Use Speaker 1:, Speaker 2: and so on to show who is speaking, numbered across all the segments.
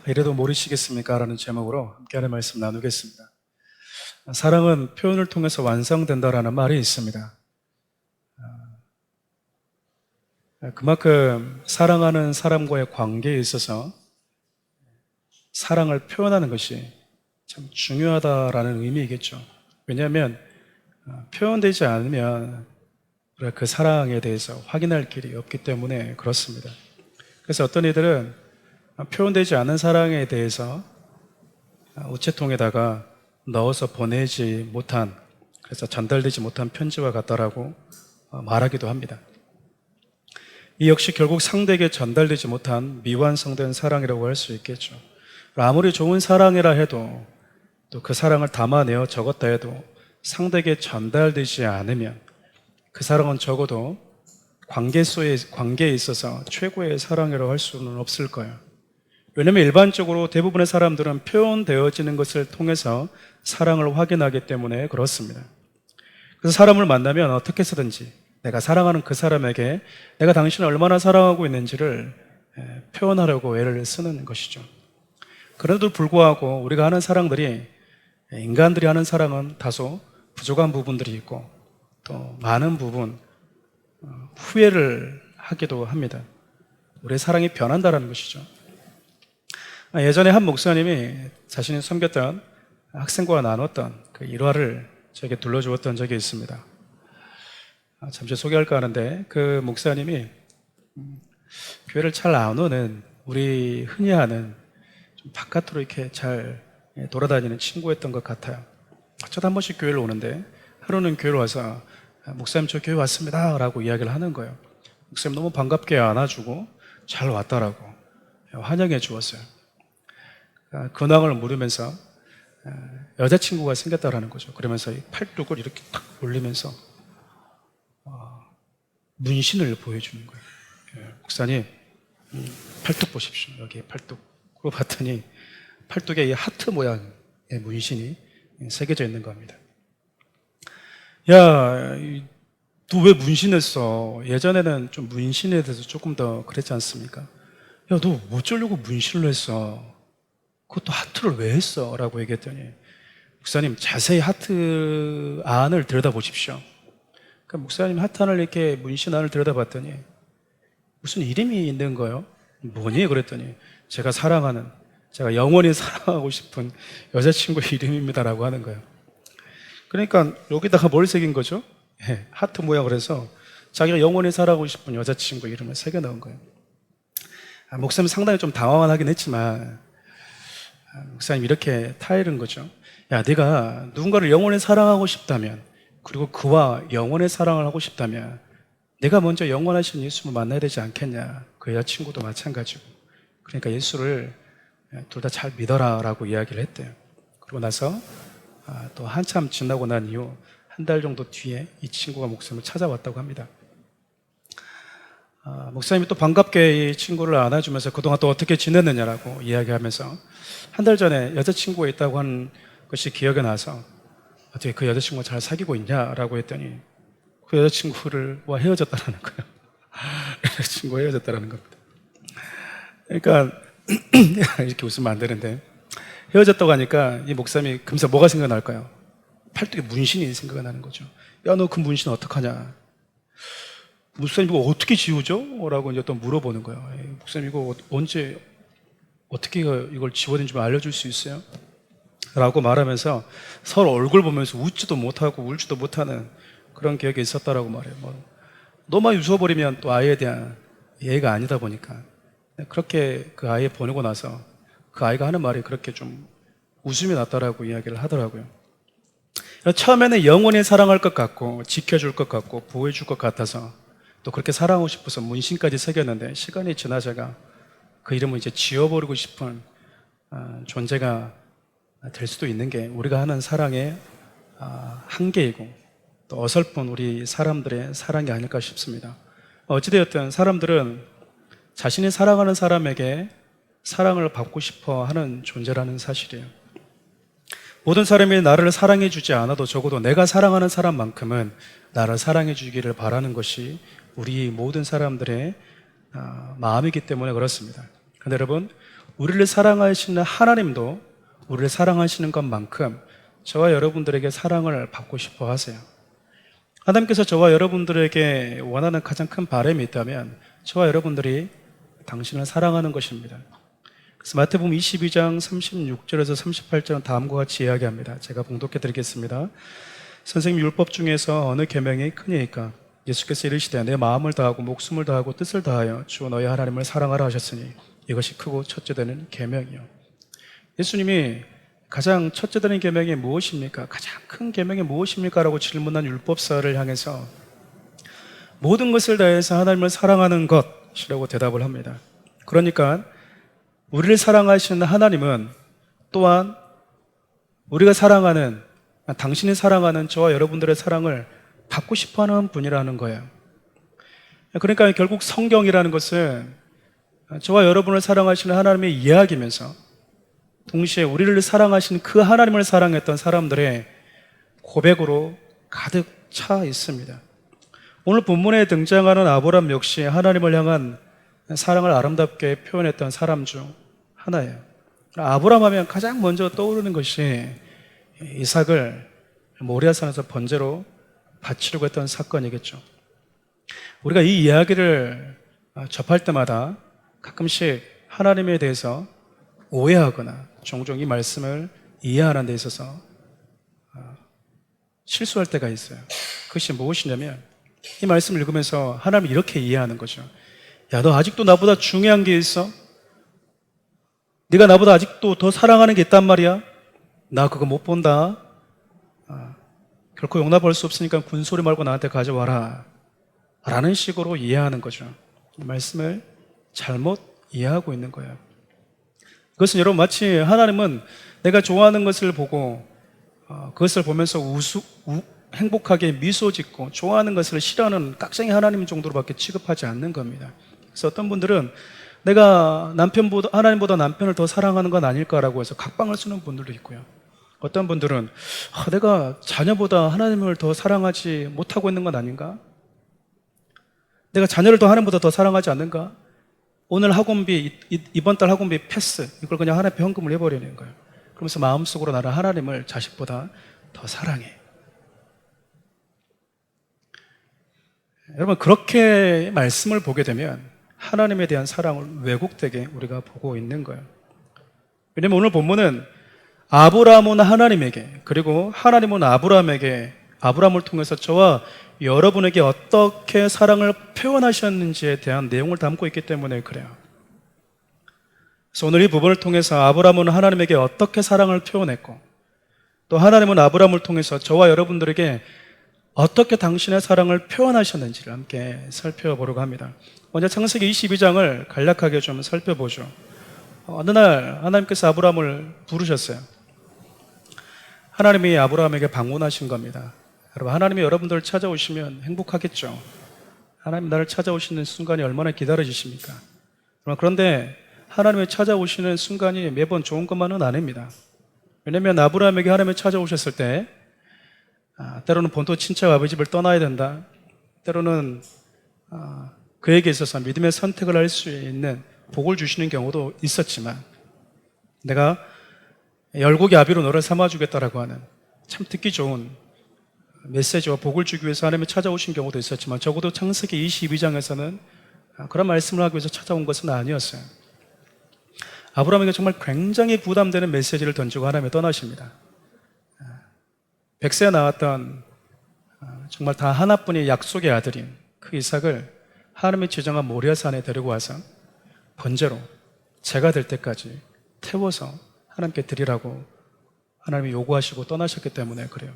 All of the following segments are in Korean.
Speaker 1: 이래도 모르시겠습니까? 라는 제목으로 함께하는 말씀 나누겠습니다. 사랑은 표현을 통해서 완성된다라는 말이 있습니다. 그만큼 사랑하는 사람과의 관계에 있어서 사랑을 표현하는 것이 참 중요하다라는 의미이겠죠. 왜냐하면 표현되지 않으면 우리가 그 사랑에 대해서 확인할 길이 없기 때문에 그렇습니다. 그래서 어떤 이들은 표현되지 않은 사랑에 대해서 우체통에다가 넣어서 보내지 못한, 그래서 전달되지 못한 편지와 같다라고 말하기도 합니다. 이 역시 결국 상대에게 전달되지 못한 미완성된 사랑이라고 할 수 있겠죠. 아무리 좋은 사랑이라 해도 또 그 사랑을 담아내어 적었다 해도 상대에게 전달되지 않으면 그 사랑은 적어도 관계에 있어서 최고의 사랑이라고 할 수는 없을 거예요. 왜냐하면 일반적으로 대부분의 사람들은 표현되어지는 것을 통해서 사랑을 확인하기 때문에 그렇습니다. 그래서 사람을 만나면 어떻게 해서든지 내가 사랑하는 그 사람에게 내가 당신을 얼마나 사랑하고 있는지를 표현하려고 애를 쓰는 것이죠. 그래도 불구하고 우리가 하는 사랑들이, 인간들이 하는 사랑은 다소 부족한 부분들이 있고 또 많은 부분 후회를 하기도 합니다. 우리의 사랑이 변한다는 것이죠. 예전에 한 목사님이 자신이 섬겼던 학생과 나눴던 그 일화를 저에게 들려주었던 적이 있습니다. 잠시 소개할까 하는데, 그 목사님이 교회를 잘 안 오는, 우리 흔히 하는 좀 바깥으로 이렇게 잘 돌아다니는 친구였던 것 같아요. 저도 한 번씩 교회를 오는데 하루는 교회로 와서 목사님 저 교회 왔습니다 라고 이야기를 하는 거예요. 목사님 너무 반갑게 안아주고 잘 왔다라고 환영해 주었어요. 근황을 물으면서 여자친구가 생겼다라는 거죠. 그러면서 이 팔뚝을 이렇게 탁 올리면서 문신을 보여주는 거예요. 목사님, 팔뚝 보십시오. 여기 팔뚝. 그러고 봤더니 팔뚝에 이 하트 모양의 문신이 새겨져 있는 겁니다. 야, 너 왜 문신했어? 예전에는 좀 문신에 대해서 조금 더 그랬지 않습니까? 야, 너 뭐 어쩌려고 문신을 했어? 그것도 하트를 왜 했어? 라고 얘기했더니, 목사님 자세히 하트 안을 들여다보십시오. 그러니까 목사님 하트 안을 이렇게 문신 안을 들여다봤더니 무슨 이름이 있는 거예요? 뭐니? 그랬더니 제가 영원히 사랑하고 싶은 여자친구 이름입니다라고 하는 거예요. 그러니까 여기다가 뭘 새긴 거죠? 하트 모양을 해서 자기가 영원히 사랑하고 싶은 여자친구 이름을 새겨 넣은 거예요. 목사님 상당히 좀 당황은 하긴 했지만, 목사님 이렇게 타이른 거죠. 야, 네가 누군가를 영원히 사랑하고 싶다면, 그리고 그와 영원의 사랑을 하고 싶다면 내가 먼저 영원하신 예수를 만나야 되지 않겠냐. 그 여자친구도 마찬가지고. 그러니까 예수를 둘 다 잘 믿어라 라고 이야기를 했대요. 그러고 나서 또 한참 지나고 난 이후 한 달 정도 뒤에 이 친구가 목사님을 찾아왔다고 합니다. 목사님이 또 반갑게 이 친구를 안아주면서 그동안 또 어떻게 지냈느냐라고 이야기하면서 한 달 전에 여자친구가 있다고 한 것이 기억이 나서 어떻게 그 여자친구가 잘 사귀고 있냐라고 했더니 그 여자친구와 헤어졌다라는 거예요. 여자친구와 헤어졌다라는 겁니다. 그러니까 이렇게 웃으면 안 되는데, 헤어졌다고 하니까 이 목사님이 금세 뭐가 생각날까요? 팔뚝에 문신이 생각나는 거죠. 야, 너 그 문신 어떡하냐? 목사님 이거 어떻게 지우죠? 라고 이제 또 물어보는 거예요. 목사님 이거 언제 어떻게 이걸 지워야 좀 알려줄 수 있어요? 라고 말하면서 서로 얼굴 보면서 웃지도 못하고 울지도 못하는 그런 기억이 있었다라고 말해요. 너만 웃어버리면 또 아이에 대한 예의가 아니다 보니까 그렇게 그 아이 보내고 나서 그 아이가 하는 말이 그렇게 좀 웃음이 났다라고 이야기를 하더라고요. 처음에는 영원히 사랑할 것 같고 지켜줄 것 같고 보호해줄 것 같아서 또 그렇게 사랑하고 싶어서 문신까지 새겼는데, 시간이 지나자가 그 이름을 이제 지워버리고 싶은 존재가 될 수도 있는 게 우리가 하는 사랑의 한계이고 또 어설픈 우리 사람들의 사랑이 아닐까 싶습니다. 어찌되었든 사람들은 자신이 사랑하는 사람에게 사랑을 받고 싶어 하는 존재라는 사실이에요. 모든 사람이 나를 사랑해 주지 않아도 적어도 내가 사랑하는 사람만큼은 나를 사랑해 주기를 바라는 것이 우리 모든 사람들의 마음이기 때문에 그렇습니다. 그런데 여러분, 우리를 사랑하시는 하나님도 우리를 사랑하시는 것만큼 저와 여러분들에게 사랑을 받고 싶어 하세요. 하나님께서 저와 여러분들에게 원하는 가장 큰 바람이 있다면 저와 여러분들이 당신을 사랑하는 것입니다. 그래서 마태복음 22장 36절에서 38절은 다음과 같이 이야기합니다. 제가 봉독해 드리겠습니다. 선생님, 율법 중에서 어느 계명이 크니까? 예수께서 이르시되 내 마음을 다하고 목숨을 다하고 뜻을 다하여 주 너희 하나님을 사랑하라 하셨으니 이것이 크고 첫째 되는 계명이요. 예수님이 가장 첫째 되는 계명이 무엇입니까? 가장 큰 계명이 무엇입니까? 라고 질문한 율법사를 향해서 모든 것을 다해서 하나님을 사랑하는 것이라고 대답을 합니다. 그러니까 우리를 사랑하시는 하나님은 또한 우리가 사랑하는, 당신이 사랑하는 저와 여러분들의 사랑을 받고 싶어하는 분이라는 거예요. 그러니까 결국 성경이라는 것은 저와 여러분을 사랑하시는 하나님의 이야기면서 동시에 우리를 사랑하신 그 하나님을 사랑했던 사람들의 고백으로 가득 차 있습니다. 오늘 본문에 등장하는 아브람 역시 하나님을 향한 사랑을 아름답게 표현했던 사람 중 하나예요. 아브람 하면 가장 먼저 떠오르는 것이 이삭을 모리아산에서 번제로 바치려고 했던 사건이겠죠. 우리가 이 이야기를 접할 때마다 가끔씩 하나님에 대해서 오해하거나 종종 이 말씀을 이해하는 데 있어서 실수할 때가 있어요. 그것이 무엇이냐면 이 말씀을 읽으면서 하나님을 이렇게 이해하는 거죠. 야, 너 아직도 나보다 중요한 게 있어? 네가 나보다 아직도 더 사랑하는 게 있단 말이야? 나 그거 못 본다. 결코 용납할 수 없으니까 군소리 말고 나한테 가져와라 라는 식으로 이해하는 거죠. 이 말씀을 잘못 이해하고 있는 거예요. 그것은 여러분 마치 하나님은 내가 좋아하는 것을 보고 그것을 보면서 행복하게 미소 짓고 좋아하는 것을 싫어하는 깍쟁이 하나님 정도로밖에 취급하지 않는 겁니다. 그래서 어떤 분들은 내가 하나님보다 남편을 더 사랑하는 건 아닐까라고 해서 각방을 쓰는 분들도 있고요. 어떤 분들은 내가 자녀보다 하나님을 더 사랑하지 못하고 있는 건 아닌가? 내가 자녀를 더 하나님보다 더 사랑하지 않는가? 오늘 학원비, 이번 달 학원비 패스, 이걸 그냥 하나님께 헌금을 해버리는 거예요. 그러면서 마음속으로 나는 하나님을 자식보다 더 사랑해. 여러분, 그렇게 말씀을 보게 되면 하나님에 대한 사랑을 왜곡되게 우리가 보고 있는 거예요. 왜냐면 오늘 본문은 아브라함은 하나님에게, 그리고 하나님은 아브라함을 통해서 저와 여러분에게 어떻게 사랑을 표현하셨는지에 대한 내용을 담고 있기 때문에 그래요. 그래서 오늘 이 부분을 통해서 아브라함은 하나님에게 어떻게 사랑을 표현했고, 또 하나님은 아브라함을 통해서 저와 여러분들에게 어떻게 당신의 사랑을 표현하셨는지를 함께 살펴보려고 합니다. 먼저 창세기 22장을 간략하게 좀 살펴보죠. 어느 날 하나님께서 아브라함을 부르셨어요. 하나님이 아브라함에게 방문하신 겁니다. 여러분, 하나님이 여러분들을 찾아오시면 행복하겠죠. 하나님 나를 찾아오시는 순간이 얼마나 기다려지십니까? 그런데 하나님이 찾아오시는 순간이 매번 좋은 것만은 아닙니다. 왜냐하면 아브라함에게 하나님이 찾아오셨을 때 때로는 본토 친척 아버지 집을 떠나야 된다. 때로는 그에게 있어서 믿음의 선택을 할 수 있는 복을 주시는 경우도 있었지만, 내가 열국의 아비로 너를 삼아주겠다라고 하는 참 듣기 좋은 메시지와 복을 주기 위해서 하나님이 찾아오신 경우도 있었지만, 적어도 창세기 22장에서는 그런 말씀을 하기 위해서 찾아온 것은 아니었어요. 아브라함에게 정말 굉장히 부담되는 메시지를 던지고 하나님이 떠나십니다. 백세에 나왔던 정말 다 하나뿐인 약속의 아들인 그 이삭을 하나님이 지정한 모리아산에 데리고 와서 번제로 제가 될 때까지 태워서 하나님께 드리라고 하나님이 요구하시고 떠나셨기 때문에 그래요.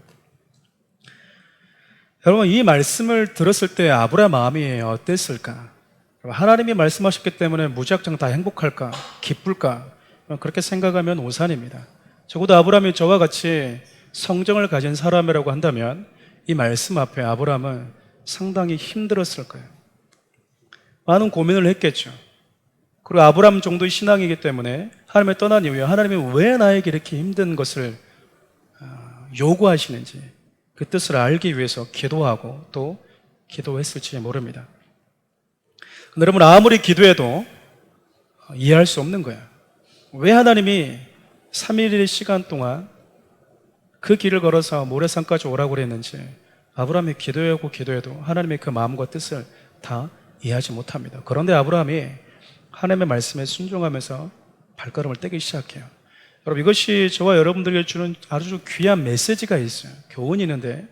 Speaker 1: 여러분, 이 말씀을 들었을 때 아브라함 마음이 어땠을까? 하나님이 말씀하셨기 때문에 무작정 다 행복할까? 기쁠까? 그렇게 생각하면 오산입니다. 적어도 아브라함이 저와 같이 성정을 가진 사람이라고 한다면 이 말씀 앞에 아브라함은 상당히 힘들었을 거예요. 많은 고민을 했겠죠. 그리고 아브라함 정도의 신앙이기 때문에 하나님을 떠난 이후에 하나님이 왜 나에게 이렇게 힘든 것을 요구하시는지 그 뜻을 알기 위해서 기도하고 또 기도했을지 모릅니다. 근데 여러분, 아무리 기도해도 이해할 수 없는 거예요. 왜 하나님이 3일의 시간 동안 그 길을 걸어서 모래산까지 오라고 그랬는지 아브라함이 기도하고 기도해도 하나님의 그 마음과 뜻을 다 이해하지 못합니다. 그런데 아브라함이 하나님의 말씀에 순종하면서 발걸음을 떼기 시작해요. 여러분, 이것이 저와 여러분들에게 주는 아주 귀한 메시지가 있어요. 교훈이 있는데,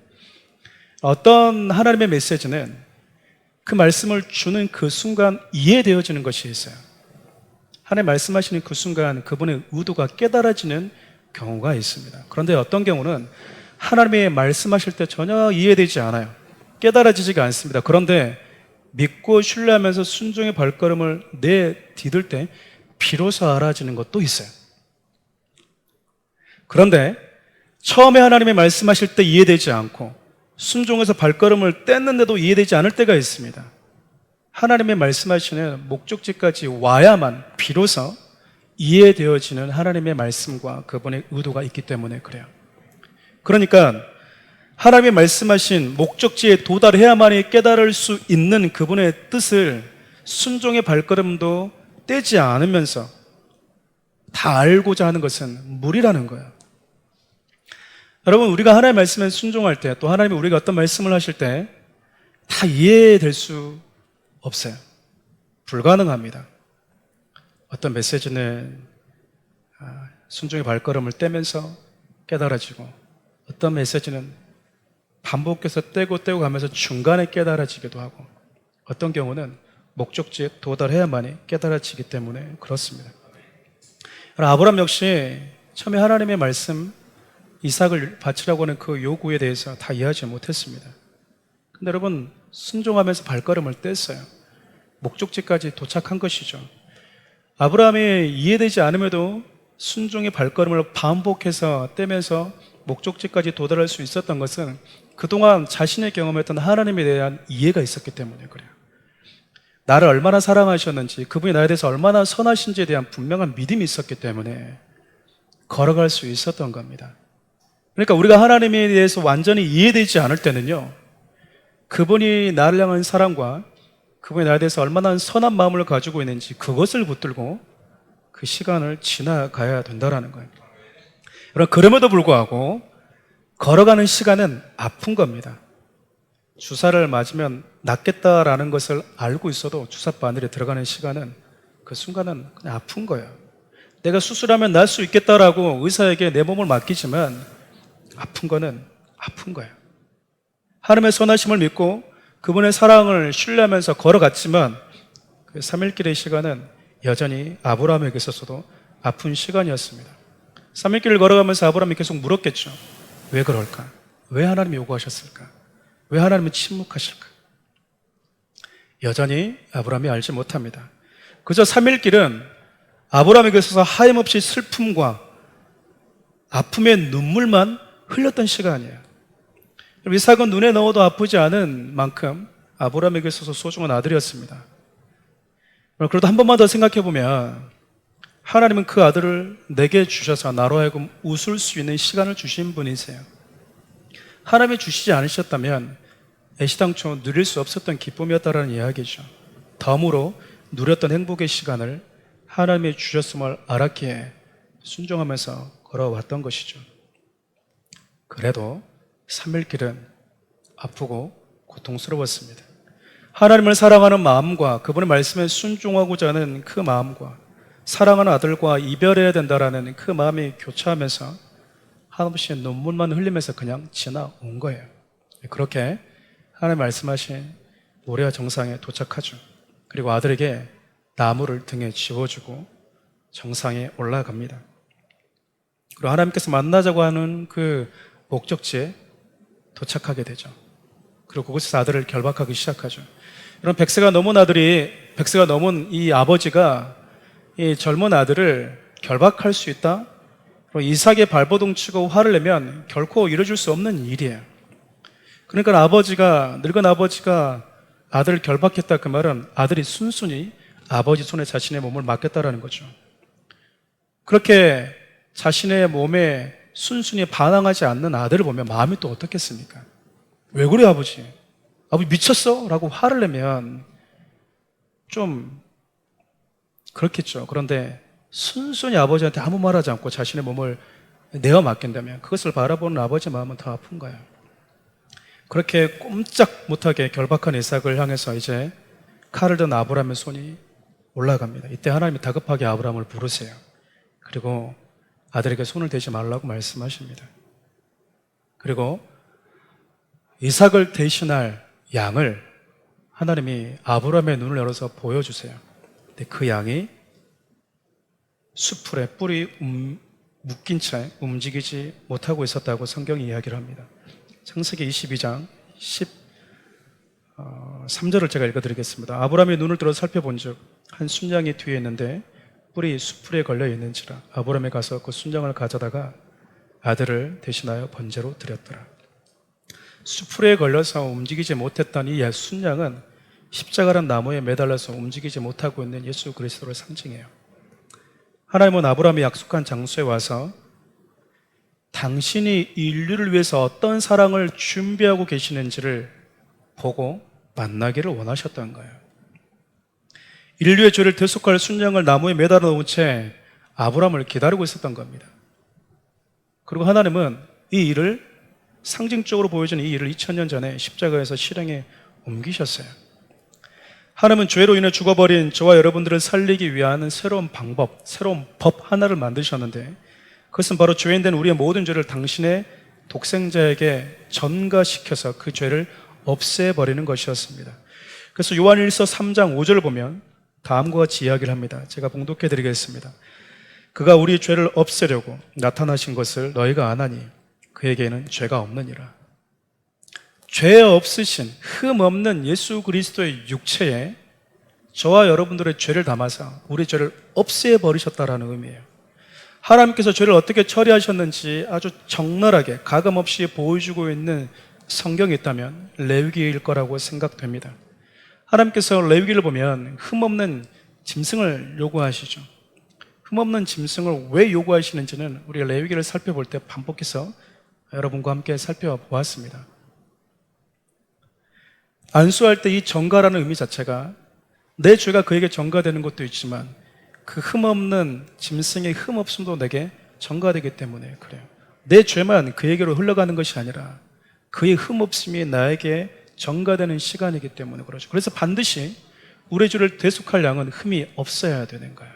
Speaker 1: 어떤 하나님의 메시지는 그 말씀을 주는 그 순간 이해되어지는 것이 있어요. 하나님 말씀하시는 그 순간 그분의 의도가 깨달아지는 경우가 있습니다. 그런데 어떤 경우는 하나님의 말씀하실 때 전혀 이해되지 않아요. 깨달아지지가 않습니다. 그런데 믿고 신뢰하면서 순종의 발걸음을 내디딜 때 비로소 알아지는 것도 있어요. 그런데 처음에 하나님의 말씀하실 때 이해되지 않고 순종해서 발걸음을 뗐는데도 이해되지 않을 때가 있습니다. 하나님의 말씀하시는 목적지까지 와야만 비로소 이해되어지는 하나님의 말씀과 그분의 의도가 있기 때문에 그래요. 그러니까 하나님의 말씀하신 목적지에 도달해야만이 깨달을 수 있는 그분의 뜻을 순종의 발걸음도 떼지 않으면서 다 알고자 하는 것은 무리라는 거예요. 여러분, 우리가 하나님의 말씀에 순종할 때, 또 하나님이 우리가 어떤 말씀을 하실 때 다 이해될 수 없어요. 불가능합니다. 어떤 메시지는 순종의 발걸음을 떼면서 깨달아지고, 어떤 메시지는 반복해서 떼고 가면서 중간에 깨달아지기도 하고, 어떤 경우는 목적지에 도달해야만이 깨달아지기 때문에 그렇습니다. 아브라함 역시 처음에 하나님의 말씀, 이삭을 바치라고 하는 그 요구에 대해서 다 이해하지 못했습니다. 근데 여러분, 순종하면서 발걸음을 뗐어요. 목적지까지 도착한 것이죠. 아브라함이 이해되지 않음에도 순종의 발걸음을 반복해서 떼면서 목적지까지 도달할 수 있었던 것은 그동안 자신의 경험했던 하나님에 대한 이해가 있었기 때문에 그래요. 나를 얼마나 사랑하셨는지, 그분이 나에 대해서 얼마나 선하신지에 대한 분명한 믿음이 있었기 때문에 걸어갈 수 있었던 겁니다. 그러니까 우리가 하나님에 대해서 완전히 이해되지 않을 때는요, 그분이 나를 향한 사랑과 그분이 나에 대해서 얼마나 선한 마음을 가지고 있는지 그것을 붙들고 그 시간을 지나가야 된다는 거예요. 여러분, 그럼에도 불구하고 걸어가는 시간은 아픈 겁니다. 주사를 맞으면 낫겠다라는 것을 알고 있어도 주사 바늘에 들어가는 시간은 그 순간은 그냥 아픈 거예요. 내가 수술하면 날 수 있겠다라고 의사에게 내 몸을 맡기지만 아픈 거는 아픈 거예요. 하나님의 선하심을 믿고 그분의 사랑을 신뢰하면서 걸어갔지만 그 3일길의 시간은 여전히 아브라함에게 있어서도 아픈 시간이었습니다. 3일길을 걸어가면서 아브라함이 계속 물었겠죠. 왜 그럴까? 왜 하나님이 요구하셨을까? 왜 하나님은 침묵하실까? 여전히 아브라함이 알지 못합니다. 그저 3일길은 아브라함에게 있어서 하염없이 슬픔과 아픔의 눈물만 흘렸던 시간이에요. 이삭은 눈에 넣어도 아프지 않은 만큼 아브라함에게 있어서 소중한 아들이었습니다. 그래도 한 번만 더 생각해 보면 하나님은 그 아들을 내게 주셔서 나로 하여금 웃을 수 있는 시간을 주신 분이세요. 하나님이 주시지 않으셨다면 애시당초 누릴 수 없었던 기쁨이었다라는 이야기죠. 덤으로 누렸던 행복의 시간을 하나님이 주셨음을 알았기에 순종하면서 걸어왔던 것이죠. 그래도 3일길은 아프고 고통스러웠습니다. 하나님을 사랑하는 마음과 그분의 말씀에 순종하고자 하는 그 마음과 사랑하는 아들과 이별해야 된다라는 그 마음이 교차하면서 한없이 눈물만 흘리면서 그냥 지나온 거예요. 그렇게 하나님 말씀하신 모리아 정상에 도착하죠. 그리고 아들에게 나무를 등에 쥐어주고 정상에 올라갑니다. 그리고 하나님께서 만나자고 하는 그 목적지에 도착하게 되죠. 그리고 그곳에서 아들을 결박하기 시작하죠. 이런 100세가 넘은 이 아버지가 이 젊은 아들을 결박할 수 있다? 그리고 이삭의 발버둥 치고 화를 내면 결코 이루어질 수 없는 일이에요. 그러니까 늙은 아버지가 아들을 결박했다, 그 말은 아들이 순순히 아버지 손에 자신의 몸을 맡겼다라는 거죠. 그렇게 자신의 몸에 순순히 반항하지 않는 아들을 보면 마음이 또 어떻겠습니까? 왜 그래 아버지? 아버지 미쳤어? 라고 화를 내면 좀 그렇겠죠. 그런데 순순히 아버지한테 아무 말하지 않고 자신의 몸을 내어 맡긴다면 그것을 바라보는 아버지 마음은 더 아픈 거예요. 그렇게 꼼짝 못하게 결박한 이삭을 향해서 이제 칼을 든 아브라함의 손이 올라갑니다. 이때 하나님이 다급하게 아브라함을 부르세요. 그리고 아들에게 손을 대지 말라고 말씀하십니다. 그리고 이삭을 대신할 양을 하나님이 아브라함의 눈을 열어서 보여주세요. 근데 그 양이 수풀에 뿔이 묶인 채 움직이지 못하고 있었다고 성경이 이야기를 합니다. 창세기 22장 13절을 제가 읽어드리겠습니다. 아브라함이 눈을 들어 살펴본 즉 한 순양이 뒤에 있는데 뿔이 수풀에 걸려 있는지라 아브라함이 가서 그 순양을 가져다가 아들을 대신하여 번제로 드렸더라. 수풀에 걸려서 움직이지 못했던 이 순양은 십자가란 나무에 매달려서 움직이지 못하고 있는 예수 그리스도를 상징해요. 하나님은 아브라함이 약속한 장소에 와서 당신이 인류를 위해서 어떤 사랑을 준비하고 계시는지를 보고 만나기를 원하셨던 거예요. 인류의 죄를 대속할 순양을 나무에 매달아 놓은 채 아브라함을 기다리고 있었던 겁니다. 그리고 하나님은 이 일을 상징적으로 보여준 이 일을 2000년 전에 십자가에서 실행에 옮기셨어요. 하나님은 죄로 인해 죽어버린 저와 여러분들을 살리기 위한 새로운 방법, 새로운 법 하나를 만드셨는데 그것은 바로 죄인된 우리의 모든 죄를 당신의 독생자에게 전가시켜서 그 죄를 없애버리는 것이었습니다. 그래서 요한일서 3장 5절을 보면 다음과 같이 이야기를 합니다. 제가 봉독해 드리겠습니다. 그가 우리 죄를 없애려고 나타나신 것을 너희가 아나니 그에게는 죄가 없느니라. 죄 없으신 흠 없는 예수 그리스도의 육체에 저와 여러분들의 죄를 담아서 우리 죄를 없애버리셨다라는 의미예요. 하나님께서 죄를 어떻게 처리하셨는지 아주 적나라하게 가감없이 보여주고 있는 성경이 있다면 레위기일 거라고 생각됩니다. 하나님께서 레위기를 보면 흠없는 짐승을 요구하시죠. 흠없는 짐승을 왜 요구하시는지는 우리가 레위기를 살펴볼 때 반복해서 여러분과 함께 살펴보았습니다. 안수할 때 이 전가라는 의미 자체가 내 죄가 그에게 전가되는 것도 있지만 그 흠없는 짐승의 흠없음도 내게 전가되기 때문에 그래요. 내 죄만 그에게로 흘러가는 것이 아니라 그의 흠없음이 나에게 전가되는 시간이기 때문에 그렇죠. 그래서 반드시 우리 죄를 대속할 양은 흠이 없어야 되는 거예요.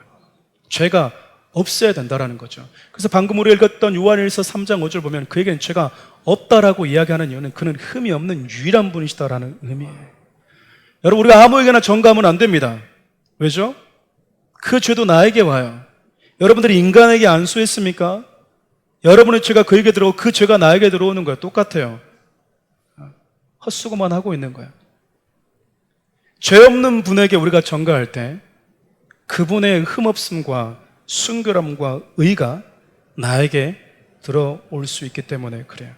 Speaker 1: 죄가 없어야 된다라는 거죠. 그래서 방금 우리 읽었던 요한일서 3장 5절 보면 그에게는 죄가 없다라고 이야기하는 이유는 그는 흠이 없는 유일한 분이시다라는 의미예요. 여러분, 우리가 아무에게나 전가하면 안 됩니다. 왜죠? 그 죄도 나에게 와요. 여러분들이 인간에게 안수했습니까? 여러분의 죄가 그에게 들어오고 그 죄가 나에게 들어오는 거예요. 똑같아요. 헛수고만 하고 있는 거예요. 죄 없는 분에게 우리가 전가할 때 그분의 흠없음과 순결함과 의가 나에게 들어올 수 있기 때문에 그래요.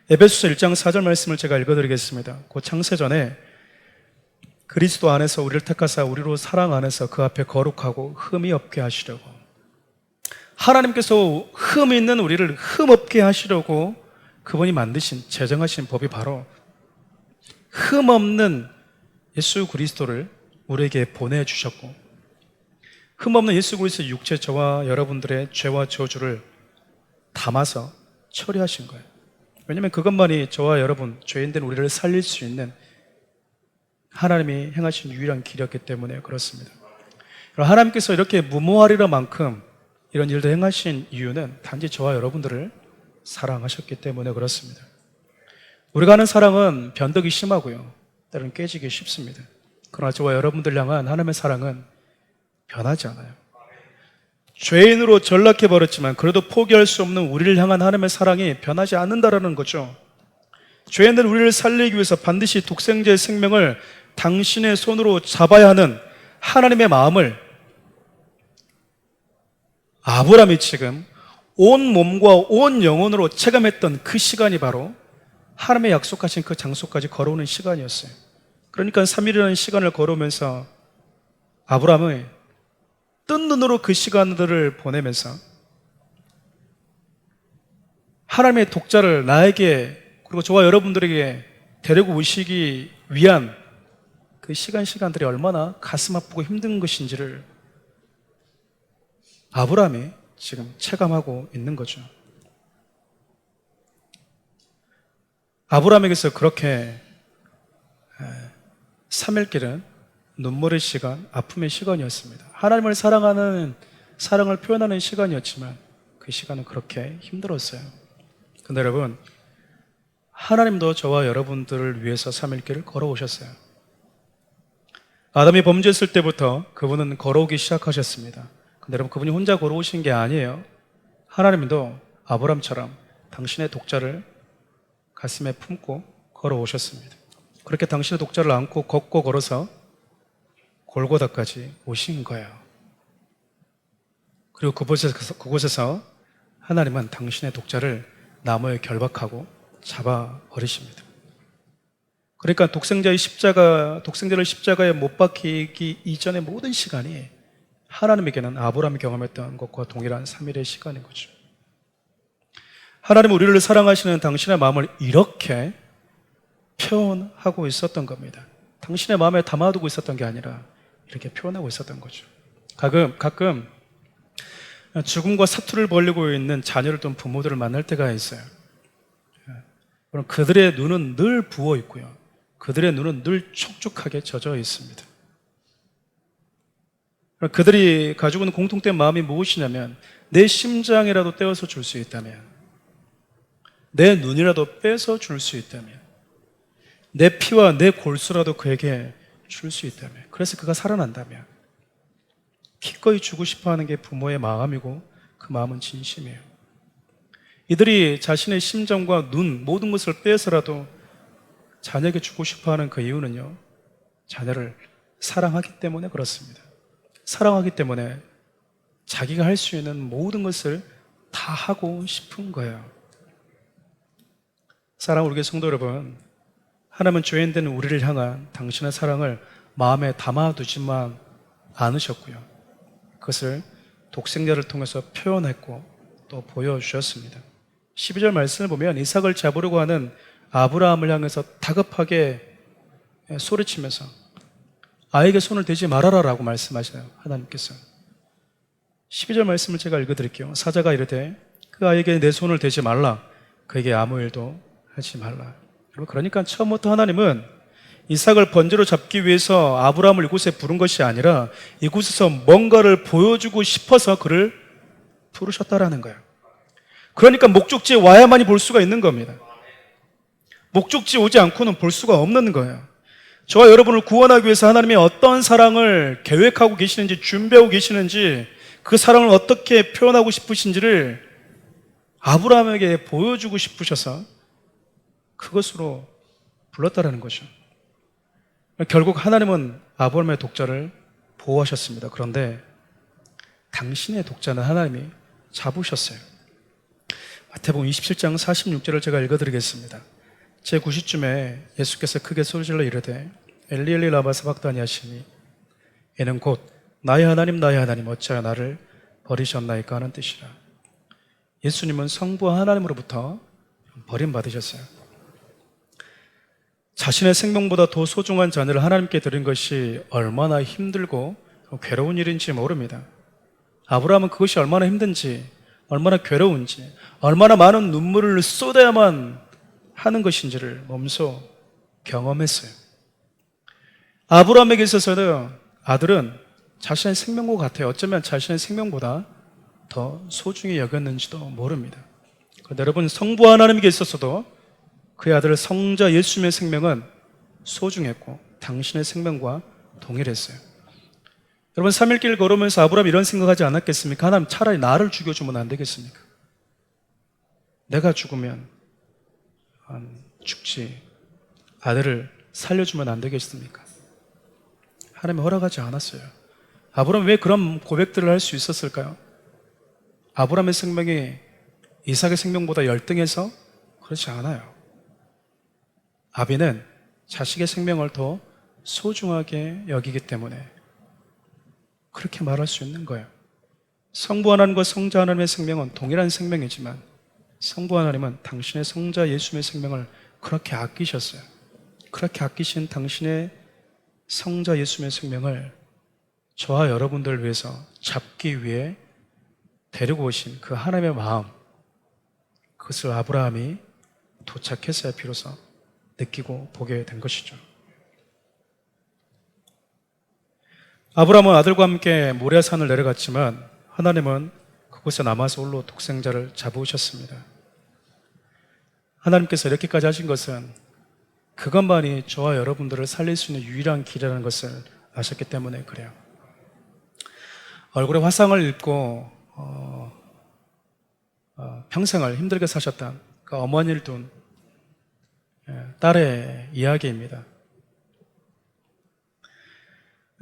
Speaker 1: 에베소서 1장 4절 말씀을 제가 읽어드리겠습니다. 그 창세전에 그리스도 안에서 우리를 택하사 우리로 사랑 안에서 그 앞에 거룩하고 흠이 없게 하시려고, 하나님께서 흠 있는 우리를 흠 없게 하시려고 그분이 만드신 제정하신 법이 바로 흠 없는 예수 그리스도를 우리에게 보내주셨고, 흠 없는 예수 그리스도의 육체 저와 여러분들의 죄와 저주를 담아서 처리하신 거예요. 왜냐하면 그것만이 저와 여러분 죄인된 우리를 살릴 수 있는 하나님이 행하신 유일한 길이었기 때문에 그렇습니다. 하나님께서 이렇게 무모하리라 만큼 이런 일도 행하신 이유는 단지 저와 여러분들을 사랑하셨기 때문에 그렇습니다. 우리가 하는 사랑은 변덕이 심하고요, 때로는 깨지기 쉽습니다. 그러나 저와 여러분들 향한 하나님의 사랑은 변하지 않아요. 죄인으로 전락해버렸지만 그래도 포기할 수 없는 우리를 향한 하나님의 사랑이 변하지 않는다라는 거죠. 죄인된 우리를 살리기 위해서 반드시 독생자의 생명을 당신의 손으로 잡아야 하는 하나님의 마음을 아브라함이 지금 온 몸과 온 영혼으로 체감했던 그 시간이 바로 하나님의 약속하신 그 장소까지 걸어오는 시간이었어요. 그러니까 3일이라는 시간을 걸어오면서 아브라함은 뜬 눈으로 그 시간들을 보내면서 하나님의 독자를 나에게 그리고 저와 여러분들에게 데리고 오시기 위한 그 시간들이 얼마나 가슴 아프고 힘든 것인지를 아브라함이 지금 체감하고 있는 거죠. 아브라함에게서 그렇게 3일길은 눈물의 시간, 아픔의 시간이었습니다. 하나님을 사랑하는, 사랑을 표현하는 시간이었지만 그 시간은 그렇게 힘들었어요. 근데 여러분, 하나님도 저와 여러분들을 위해서 3일길을 걸어오셨어요. 아담이 범죄했을 때부터 그분은 걸어오기 시작하셨습니다. 근데 여러분, 그분이 혼자 걸어오신 게 아니에요. 하나님도 아브람처럼 당신의 독자를 가슴에 품고 걸어오셨습니다. 그렇게 당신의 독자를 안고 걷고 걸어서 골고다까지 오신 거예요. 그리고 그곳에서 하나님은 당신의 독자를 나무에 결박하고 잡아버리십니다. 그러니까 독생자를 십자가에 못 박히기 이전의 모든 시간이 하나님에게는 아브라함이 경험했던 것과 동일한 3일의 시간인 거죠. 하나님은 우리를 사랑하시는 당신의 마음을 이렇게 표현하고 있었던 겁니다. 당신의 마음에 담아두고 있었던 게 아니라 이렇게 표현하고 있었던 거죠. 가끔 죽음과 사투를 벌이고 있는 자녀를 둔 부모들을 만날 때가 있어요. 그럼 그들의 눈은 늘 부어 있고요. 그들의 눈은 늘 촉촉하게 젖어 있습니다. 그들이 가지고 있는 공통된 마음이 무엇이냐면, 내 심장이라도 떼어서 줄 수 있다면, 내 눈이라도 빼서 줄 수 있다면, 내 피와 내 골수라도 그에게 줄 수 있다면, 그래서 그가 살아난다면, 기꺼이 주고 싶어하는 게 부모의 마음이고 그 마음은 진심이에요. 이들이 자신의 심정과 눈, 모든 것을 빼서라도 자녀에게 주고 싶어하는 그 이유는요, 자녀를 사랑하기 때문에 그렇습니다. 사랑하기 때문에 자기가 할 수 있는 모든 것을 다 하고 싶은 거예요. 사랑하는 우리 교회 성도 여러분, 하나님은 죄인된 우리를 향한 당신의 사랑을 마음에 담아두지만 않으셨고요, 그것을 독생자를 통해서 표현했고 또 보여주셨습니다. 12절 말씀을 보면 이삭을 잡으려고 하는 아브라함을 향해서 다급하게 소리치면서 아이에게 손을 대지 말아라 라고 말씀하시나요? 하나님께서. 12절 말씀을 제가 읽어드릴게요. 사자가 이르되 그 아이에게 내 손을 대지 말라, 그에게 아무 일도 하지 말라. 그러니까 처음부터 하나님은 이삭을 번제로 잡기 위해서 아브라함을 이곳에 부른 것이 아니라 이곳에서 뭔가를 보여주고 싶어서 그를 부르셨다라는 거예요. 그러니까 목적지에 와야만이 볼 수가 있는 겁니다. 목적지에 오지 않고는 볼 수가 없는 거예요. 저와 여러분을 구원하기 위해서 하나님이 어떤 사랑을 계획하고 계시는지, 준비하고 계시는지, 그 사랑을 어떻게 표현하고 싶으신지를 아브라함에게 보여주고 싶으셔서 그것으로 불렀다라는 거죠. 결국 하나님은 아브라함의 독자를 보호하셨습니다. 그런데 당신의 독자는 하나님이 잡으셨어요. 마태복음 27장 46절을 제가 읽어드리겠습니다. 제9시쯤에 예수께서 크게 소리질러 이르되 엘리 엘리 라마 사박다니 하시니, 이는 곧 나의 하나님 나의 하나님 어찌하여 나를 버리셨나이까 하는 뜻이라. 예수님은 성부 하나님으로부터 버림받으셨어요. 자신의 생명보다 더 소중한 자녀를 하나님께 드린 것이 얼마나 힘들고 괴로운 일인지 모릅니다. 아브라함은 그것이 얼마나 힘든지, 얼마나 괴로운지, 얼마나 많은 눈물을 쏟아야만 하는 것인지를 몸소 경험했어요. 아브라함에게 있어서는 아들은 자신의 생명과 같아요. 어쩌면 자신의 생명보다 더 소중히 여겼는지도 모릅니다. 그런데 여러분, 성부 하나님에게 있어서도 그의 아들 성자 예수님의 생명은 소중했고 당신의 생명과 동일했어요. 여러분, 3일길 걸으면서 아브라함이 이런 생각하지 않았겠습니까? 하나님, 차라리 나를 죽여주면 안 되겠습니까? 내가 죽으면 죽지, 아들을 살려주면 안 되겠습니까? 하나님이 허락하지 않았어요. 아브라함이 왜 그런 고백들을 할 수 있었을까요? 아브라함의 생명이 이삭의 생명보다 열등해서? 그렇지 않아요. 아비는 자식의 생명을 더 소중하게 여기기 때문에 그렇게 말할 수 있는 거예요. 성부 하나님과 성자 하나님의 생명은 동일한 생명이지만 성부 하나님은 당신의 성자 예수님의 생명을 그렇게 아끼셨어요. 그렇게 아끼신 당신의 성자 예수님의 생명을 저와 여러분들을 위해서 잡기 위해 데리고 오신 그 하나님의 마음, 그것을 아브라함이 도착했어야 비로소 느끼고 보게 된 것이죠. 아브라함은 아들과 함께 모리아산을 내려갔지만 하나님은 그곳에 남아서 홀로 독생자를 잡으셨습니다. 하나님께서 이렇게까지 하신 것은 그것만이 저와 여러분들을 살릴 수 있는 유일한 길이라는 것을 아셨기 때문에 그래요. 얼굴에 화상을 입고 평생을 힘들게 사셨던 그 어머니를 둔 딸의 이야기입니다.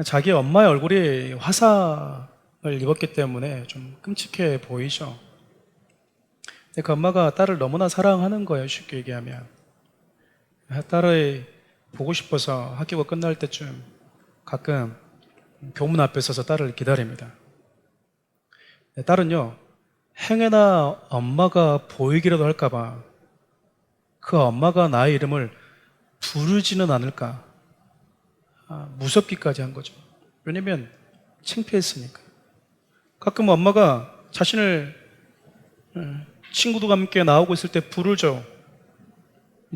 Speaker 1: 자기 엄마의 얼굴이 화상을 입었기 때문에 좀 끔찍해 보이죠. 근데 그 엄마가 딸을 너무나 사랑하는 거예요. 쉽게 얘기하면 딸을 보고 싶어서 학교가 끝날 때쯤 가끔 교문 앞에 서서 딸을 기다립니다. 딸은요, 행여나 엄마가 보이기라도 할까봐 그 엄마가 나의 이름을 부르지는 않을까 무섭기까지 한 거죠. 왜냐면 창피했으니까. 가끔 엄마가 자신을 친구들과 함께 나오고 있을 때 부르죠.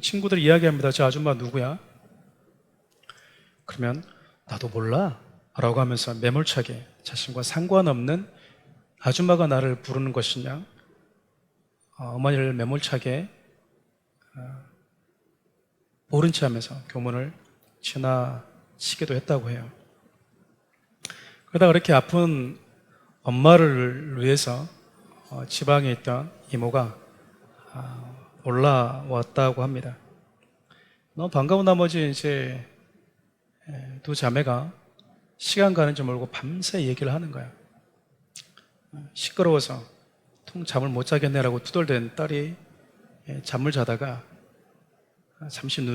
Speaker 1: 친구들이 이야기합니다. 저 아줌마 누구야? 그러면 나도 몰라 라고 하면서 매몰차게 자신과 상관없는 아줌마가 나를 부르는 것이냐, 어머니를 매몰차게 모른 체 하면서 교문을 지나치기도 했다고 해요. 그러다가 그렇게 아픈 엄마를 위해서 지방에 있던 이모가 올라왔다고 합니다. 너무 반가운 나머지 이제 두 자매가 시간 가는 줄 모르고 밤새 얘기를 하는 거야. 시끄러워서 통 잠을 못 자겠네라고 투덜댄 딸이 잠을 자다가 잠시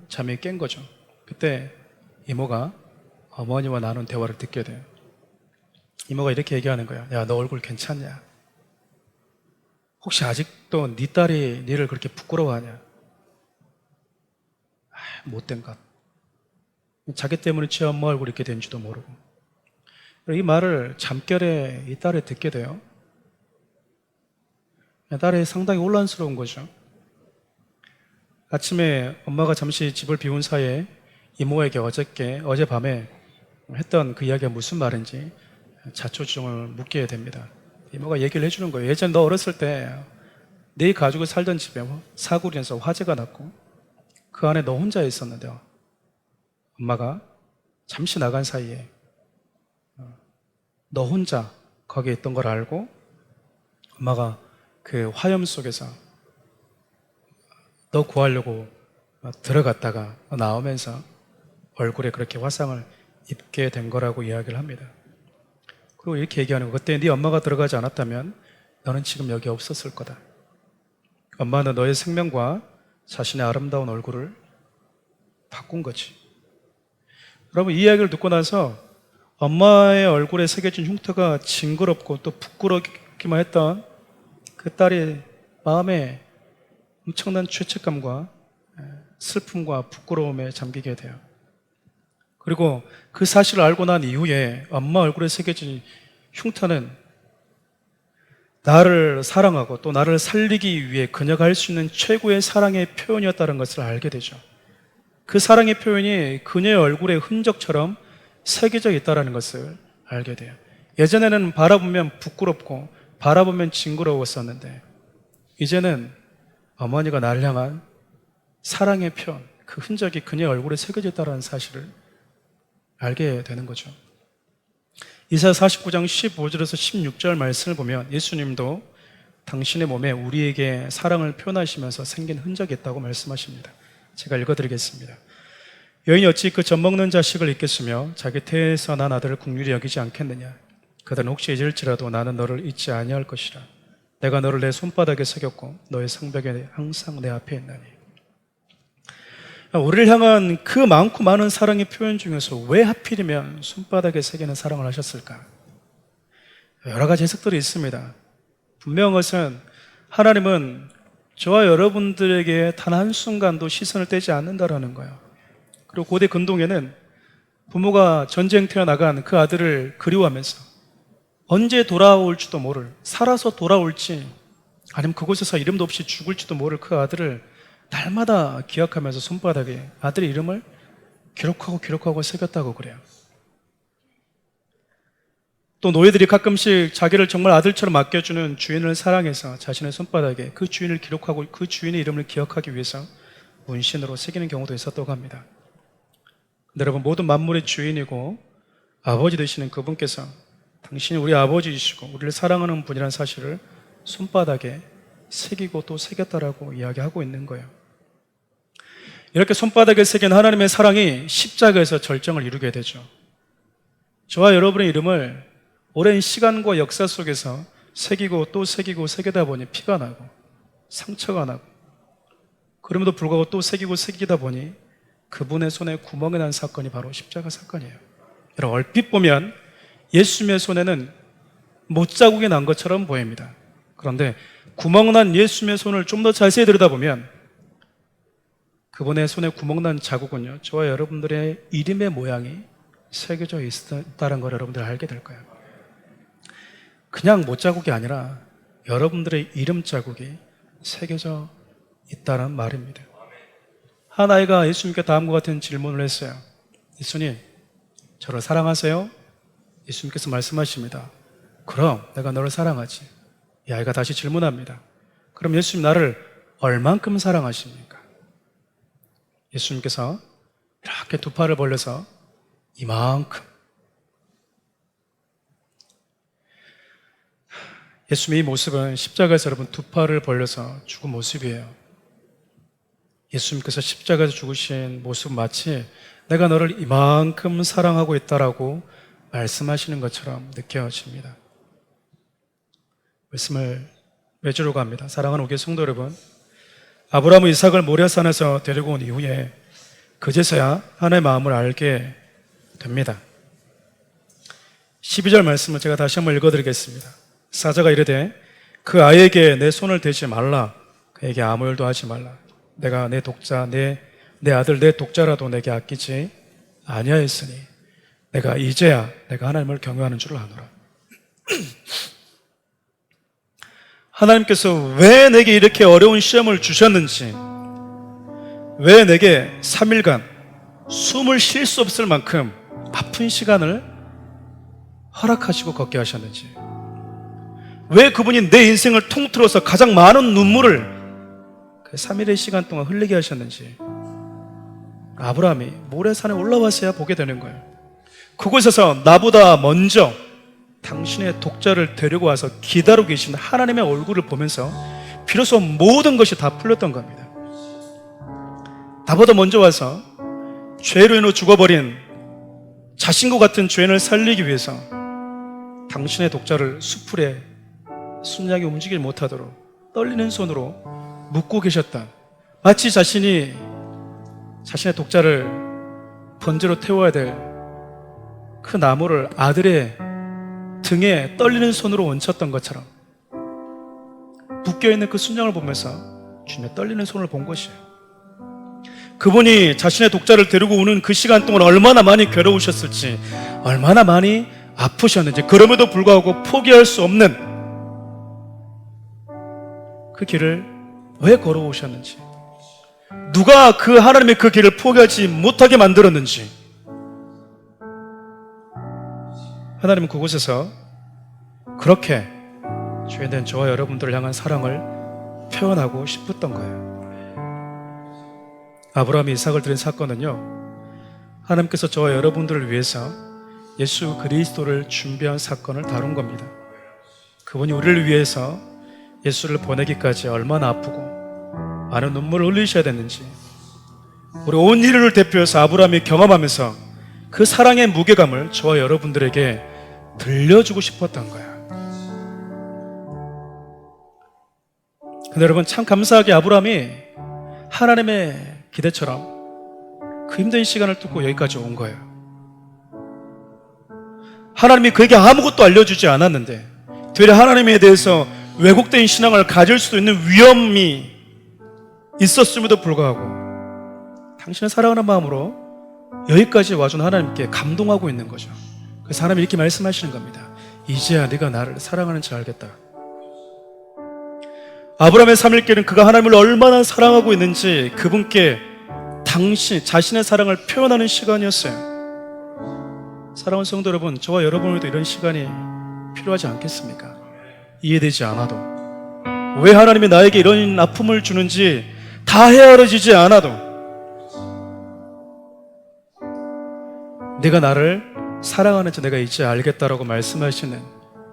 Speaker 1: 잠이 깬 거죠. 그때 이모가 어머니와 나눈 대화를 듣게 돼요. 이모가 이렇게 얘기하는 거야. 야, 너 얼굴 괜찮냐? 혹시 아직도 네 딸이 너를 그렇게 부끄러워하냐? 못된 것. 자기 때문에 지 엄마 얼굴이 이렇게 된지도 모르고. 이 말을 잠결에 이 딸이 듣게 돼요. 딸이 상당히 혼란스러운 거죠. 아침에 엄마가 잠시 집을 비운 사이에 이모에게 어젯밤에 했던 그 이야기가 무슨 말인지 자초지종을 묻게 됩니다. 이모가 얘기를 해주는 거예요. 예전 너 어렸을 때 네 가족이 살던 집에 사고로 인해서 화재가 났고 그 안에 너 혼자 있었는데 엄마가 잠시 나간 사이에 너 혼자 거기에 있던 걸 알고 엄마가 그 화염 속에서 너 구하려고 들어갔다가 나오면서 얼굴에 그렇게 화상을 입게 된 거라고 이야기를 합니다. 그리고 이렇게 얘기하는 거, 그때 네 엄마가 들어가지 않았다면 너는 지금 여기 없었을 거다. 엄마는 너의 생명과 자신의 아름다운 얼굴을 바꾼 거지. 여러분, 이 이야기를 듣고 나서 엄마의 얼굴에 새겨진 흉터가 징그럽고 또 부끄럽기만 했던 그 딸의 마음에 엄청난 죄책감과 슬픔과 부끄러움에 잠기게 돼요. 그리고 그 사실을 알고 난 이후에 엄마 얼굴에 새겨진 흉터는 나를 사랑하고 또 나를 살리기 위해 그녀가 할 수 있는 최고의 사랑의 표현이었다는 것을 알게 되죠. 그 사랑의 표현이 그녀의 얼굴의 흔적처럼 새겨져 있다는 것을 알게 돼요. 예전에는 바라보면 부끄럽고 바라보면 징그러웠었는데 이제는 어머니가 나를 향한 사랑의 표현, 그 흔적이 그녀의 얼굴에 새겨져 있다는 사실을 알게 되는 거죠. 이사야 49장 15절에서 16절 말씀을 보면 예수님도 당신의 몸에 우리에게 사랑을 표현하시면서 생긴 흔적이 있다고 말씀하십니다. 제가 읽어드리겠습니다. 여인이 어찌 그 젖먹는 자식을 잊겠으며 자기 태에서 난 아들을 긍휼히 여기지 않겠느냐. 그들은 혹시 잊을지라도 나는 너를 잊지 아니할 것이라. 내가 너를 내 손바닥에 새겼고 너의 성벽에 항상 내 앞에 있나니. 우리를 향한 그 많고 많은 사랑의 표현 중에서 왜 하필이면 손바닥에 새기는 사랑을 하셨을까? 여러 가지 해석들이 있습니다. 분명한 것은 하나님은 저와 여러분들에게 단 한순간도 시선을 떼지 않는다라는 거예요. 그리고 고대 근동에는 부모가 전쟁터에 나간 그 아들을 그리워하면서 언제 돌아올지도 모를, 살아서 돌아올지 아니면 그곳에서 이름도 없이 죽을지도 모를 그 아들을 날마다 기억하면서 손바닥에 아들의 이름을 기록하고 새겼다고 그래요. 또 노예들이 가끔씩 자기를 정말 아들처럼 맡겨주는 주인을 사랑해서 자신의 손바닥에 그 주인을 기록하고 그 주인의 이름을 기억하기 위해서 문신으로 새기는 경우도 있었다고 합니다. 근데 여러분, 모든 만물의 주인이고 아버지 되시는 그분께서 당신이 우리 아버지이시고 우리를 사랑하는 분이라는 사실을 손바닥에 새기고 또 새겼다라고 이야기하고 있는 거예요. 이렇게 손바닥에 새긴 하나님의 사랑이 십자가에서 절정을 이루게 되죠. 저와 여러분의 이름을 오랜 시간과 역사 속에서 새기고 또 새기고 새기다 보니 피가 나고 상처가 나고, 그럼에도 불구하고 또 새기고 새기다 보니 그분의 손에 구멍이 난 사건이 바로 십자가 사건이에요. 여러분, 얼핏 보면 예수님의 손에는 못자국이 난 것처럼 보입니다. 그런데 구멍 난 예수님의 손을 좀 더 자세히 들여다보면 그분의 손에 구멍 난 자국은요, 저와 여러분들의 이름의 모양이 새겨져 있다는 걸 여러분들 알게 될 거예요. 그냥 못자국이 아니라 여러분들의 이름 자국이 새겨져 있다는 말입니다. 한 아이가 예수님께 다음과 같은 질문을 했어요. 예수님, 저를 사랑하세요? 예수님께서 말씀하십니다. 그럼 내가 너를 사랑하지. 이 아이가 다시 질문합니다. 그럼 예수님, 나를 얼만큼 사랑하십니까? 예수님께서 이렇게 두 팔을 벌려서 이만큼. 예수님의 이 모습은 십자가에서 여러분 두 팔을 벌려서 죽은 모습이에요. 예수님께서 십자가에서 죽으신 모습은 마치 내가 너를 이만큼 사랑하고 있다라고 말씀하시는 것처럼 느껴집니다. 말씀을 맺으러 갑니다. 사랑하는 우리 성도 여러분, 아브라함은 이삭을 모리아산에서 데리고 온 이후에 그제서야 하나님의 마음을 알게 됩니다. 12절 말씀을 제가 다시 한번 읽어드리겠습니다. 사자가 이르되 그 아이에게 내 손을 대지 말라. 그에게 아무 일도 하지 말라. 내가 내 독자, 내 아들, 내 독자라도 내게 아끼지 아니하였으니 내가 이제야 내가 하나님을 경외하는 줄을 아노라. 하나님께서 왜 내게 이렇게 어려운 시험을 주셨는지, 왜 내게 3일간 숨을 쉴 수 없을 만큼 아픈 시간을 허락하시고 걷게 하셨는지, 왜 그분이 내 인생을 통틀어서 가장 많은 눈물을 그 3일의 시간 동안 흘리게 하셨는지 아브라함이 모래산에 올라와서야 보게 되는 거예요. 그곳에서 나보다 먼저 당신의 독자를 데리고 와서 기다리고 계신 하나님의 얼굴을 보면서 비로소 모든 것이 다 풀렸던 겁니다. 나보다 먼저 와서 죄로 인해 죽어버린 자신과 같은 죄인을 살리기 위해서 당신의 독자를 수풀에 순양이 움직이지 못하도록 떨리는 손으로 묶고 계셨다. 마치 자신이 자신의 독자를 번제로 태워야 될 그 나무를 아들의 등에 떨리는 손으로 얹혔던 것처럼 묶여있는 그 순양을 보면서 주님의 떨리는 손을 본 것이에요. 그분이 자신의 독자를 데리고 오는 그 시간 동안 얼마나 많이 괴로우셨을지, 얼마나 많이 아프셨는지, 그럼에도 불구하고 포기할 수 없는 그 길을 왜 걸어오셨는지, 누가 그 하나님의 그 길을 포기하지 못하게 만들었는지, 하나님은 그곳에서 그렇게 죄된 저와 여러분들을 향한 사랑을 표현하고 싶었던 거예요. 아브라함이 이삭을 드린 사건은요, 하나님께서 저와 여러분들을 위해서 예수 그리스도를 준비한 사건을 다룬 겁니다. 그분이 우리를 위해서 예수를 보내기까지 얼마나 아프고 많은 눈물을 흘리셔야 됐는지, 우리 온 인류를 대표해서 아브라함이 경험하면서 그 사랑의 무게감을 저와 여러분들에게 들려주고 싶었던 거야. 근데 여러분, 참 감사하게 아브라함이 하나님의 기대처럼 그 힘든 시간을 뚫고 여기까지 온 거예요. 하나님이 그에게 아무것도 알려주지 않았는데 되려 하나님에 대해서 왜곡된 신앙을 가질 수도 있는 위험이 있었음에도 불구하고 당신을 사랑하는 마음으로 여기까지 와준 하나님께 감동하고 있는 거죠. 그래서 하나님이 이렇게 말씀하시는 겁니다. 이제야 네가 나를 사랑하는지 알겠다. 아브라함의 3일길은 그가 하나님을 얼마나 사랑하고 있는지 그분께 자신의 사랑을 표현하는 시간이었어요. 사랑하는 성도 여러분, 저와 여러분에도 이런 시간이 필요하지 않겠습니까? 이해되지 않아도, 왜 하나님이 나에게 이런 아픔을 주는지 다 헤아려지지 않아도 네가 나를 사랑하는지 내가 이제 알겠다라고 말씀하시는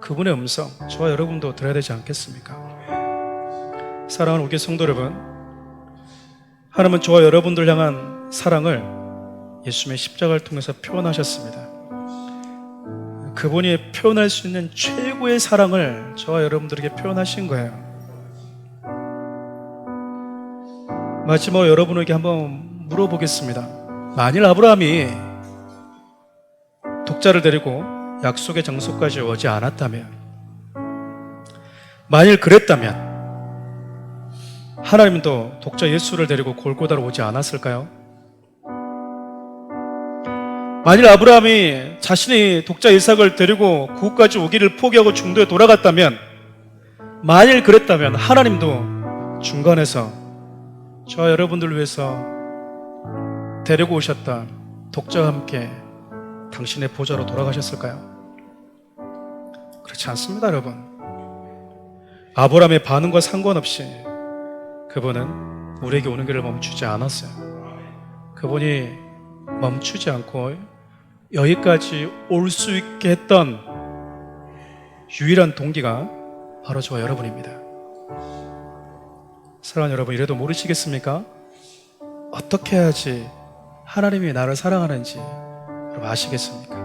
Speaker 1: 그분의 음성, 저와 여러분도 들어야 되지 않겠습니까? 사랑하는 우리 성도 여러분, 하나님은 저와 여러분들 향한 사랑을 예수님의 십자가를 통해서 표현하셨습니다. 그분이 표현할 수 있는 최고의 사랑을 저와 여러분들에게 표현하신 거예요. 마지막으로 여러분에게 한번 물어보겠습니다. 만일 아브라함이 독자를 데리고 약속의 장소까지 오지 않았다면, 만일 그랬다면 하나님도 독자 예수를 데리고 골고다로 오지 않았을까요? 만일 아브라함이 자신이 독자 이삭을 데리고 그곳까지 오기를 포기하고 중도에 돌아갔다면, 만일 그랬다면 하나님도 중간에서 저와 여러분들을 위해서 데리고 오셨던 독자와 함께 당신의 보좌로 돌아가셨을까요? 그렇지 않습니다, 여러분. 아브라함의 반응과 상관없이 그분은 우리에게 오는 길을 멈추지 않았어요. 그분이 멈추지 않고 여기까지 올 수 있게 했던 유일한 동기가 바로 저와 여러분입니다. 사랑하는 여러분, 이래도 모르시겠습니까? 어떻게 해야지 하나님이 나를 사랑하는지 여러분 아시겠습니까?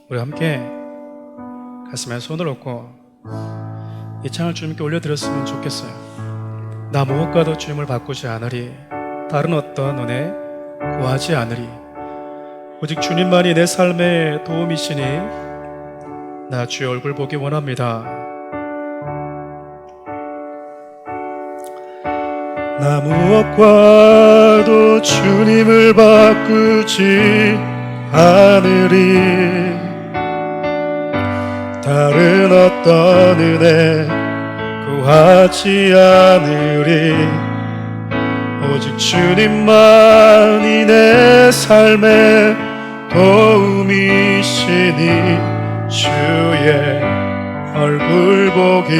Speaker 1: 우리 함께 가슴에 손을 얹고 이 찬을 주님께 올려드렸으면 좋겠어요. 나 무엇과도 주님을 바꾸지 않으리, 다른 어떤 은혜 구하지 않으리, 오직 주님만이 내 삶의 도움이시니 나 주의 얼굴 보기 원합니다. 나 무엇과도 주님을 바꾸지 않으리, 다른 어떤 은혜 구하지 않으리, 오직 주님만이 내 삶의 도움이시니 주의 얼굴 보기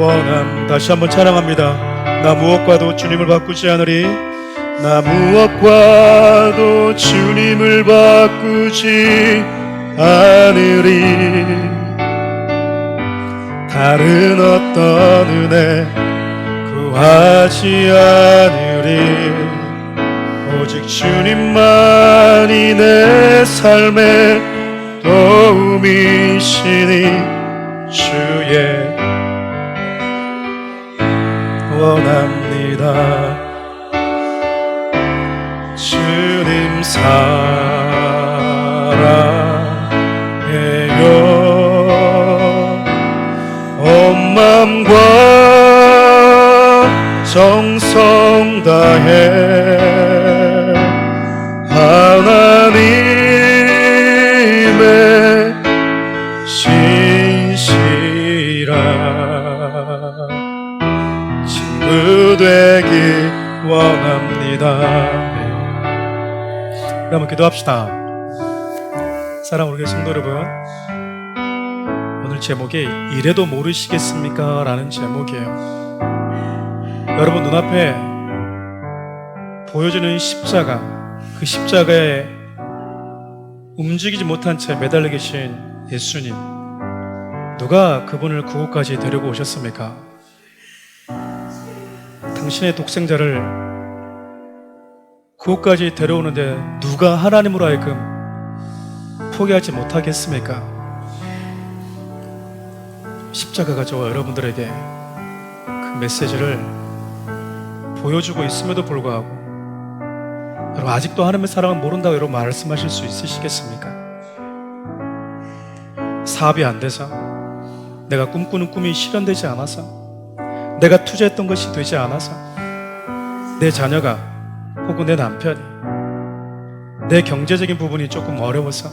Speaker 1: 원함. 다시 한번 찬양합니다. 나 무엇과도 주님을 바꾸지 않으리, 나 무엇과도 주님을 바꾸지 않으리, 다른 어떤 은혜 구하지 않으리, 오직 주님만이 내 삶의 도움이시니 주의 원합니다. 주님 사랑해요. 온 마음과 정성 다해 하나님의 신실한 친구 되기 원합니다. 우리 한번 기도합시다. 사랑하는 우리 성도 여러분, 오늘 제목이 이래도 모르시겠습니까? 라는 제목이에요. 여러분 눈앞에 보여지는 십자가, 그 십자가에 움직이지 못한 채 매달려 계신 예수님, 누가 그분을 그곳까지 데리고 오셨습니까? 당신의 독생자를 그곳까지 데려오는데 누가 하나님으로 하여금 포기하지 못하겠습니까? 십자가가 저와 여러분들에게 그 메시지를 보여주고 있음에도 불구하고 여러분 아직도 하나님의 사랑을 모른다고 여러분 말씀하실 수 있으시겠습니까? 사업이 안 돼서, 내가 꿈꾸는 꿈이 실현되지 않아서, 내가 투자했던 것이 되지 않아서, 내 자녀가 혹은 내 남편이, 내 경제적인 부분이 조금 어려워서,